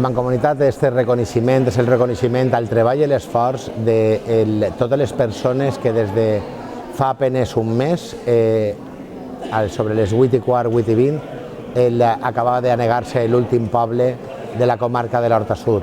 Mancomunitat és el reconeixement al treball i l'esforç de totes les persones que des de fa apenas un mes, sobre les 8:15, 8:20, acabava d'anegar-se l'últim poble de la comarca de l'Horta Sud.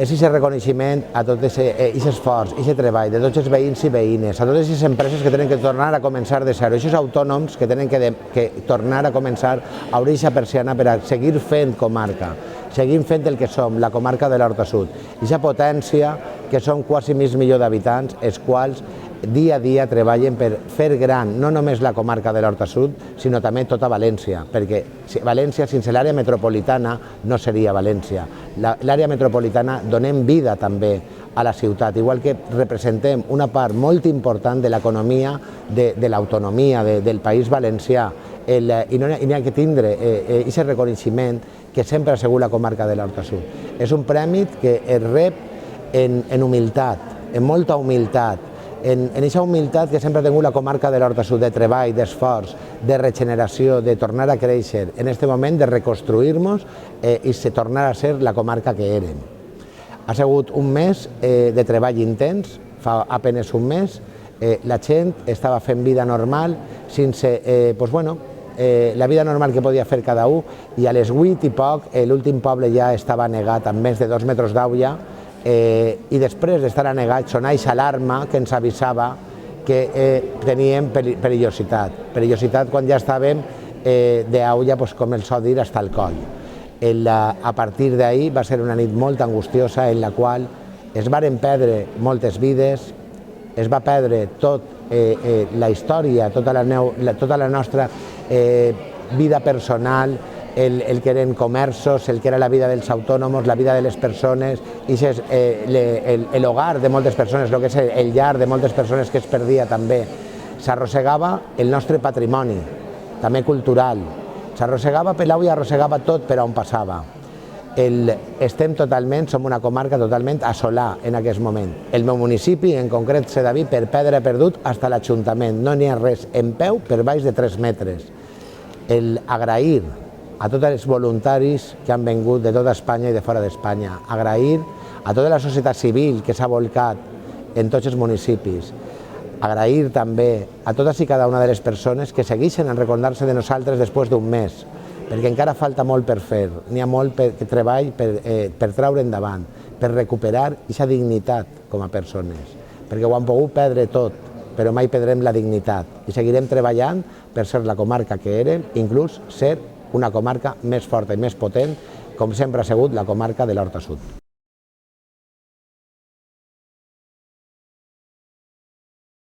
És aquest reconeixement a tot aquest esforç, aquest treball de tots els veïns i veïnes, a totes aquestes empreses que tenen que tornar a començar de zero, aquests autònoms que tenen que tornar a començar a obrir aquesta persiana per a seguir fent comarca, seguim fent el que som, la comarca de l'Horta Sud. Aquesta potència que són quasi mig milió d'habitants, els quals dia a dia treballen per fer gran no només la comarca de l'Horta Sud, sinó també tota València, perquè València sense l'àrea metropolitana no seria València. L'àrea metropolitana donem vida també a la ciutat, igual que representem una part molt important de l'economia, de l'autonomia del País Valencià, i n'hi ha que tindre aquest reconeixement que sempre ha sigut la comarca de l'Horta Sud. És un premi que es rep en humilitat, en molta humilitat, en aquesta humilitat que sempre ha tingut la comarca de l'Horta Sud, de treball, d'esforç, de regeneració, de tornar a créixer, en aquest moment de reconstruir-nos i tornar a ser la comarca que érem. Ha sigut un mes de treball intens, fa apenas un mes, la gent estava fent vida normal, sense, la vida normal que podia fer cada un, i a les 8 i poc l'últim poble ja estava anegat amb més de 2 metres d'aigua, i després d'estar anegats sonava aquesta alarma que ens avisava que teníem perillositat. Perillositat quan ja estàvem d'aigua, com el sol dir, fins al coll. A partir d'ahir va ser una nit molt angustiosa en la qual es varen perdre moltes vides, es va perdre tota la història, tota la nostra vida personal, el que eren comerços, el que era la vida dels autònoms, la vida de les persones, l'hogar de moltes persones, el que és el llar de moltes persones que es perdia també. S'arrossegava el nostre patrimoni, també cultural, s'arrossegava per l'aigua i arrossegava tot per on passava. Estem totalment, som una comarca totalment assolada en aquest moment. El meu municipi, en concret Sedaví, per perdre perdut fins a l'Ajuntament, no n'hi ha res en peu per baix de 3 metres. Agrair a tots els voluntaris que han vingut de tota Espanya i de fora d'Espanya, agrair a tota la societat civil que s'ha volcat en tots els municipis, agrair també a totes i cada una de les persones que segueixen a recordar-se de nosaltres després d'un mes, perquè encara falta molt per fer, n'hi ha molt treball per treure endavant, per recuperar aquesta dignitat com a persones, perquè ho han pogut perdre tot, però mai perdrem la dignitat i seguirem treballant per ser la comarca que érem, inclús ser una comarca més forta i més potent, com sempre ha sigut la comarca de l'Horta Sud.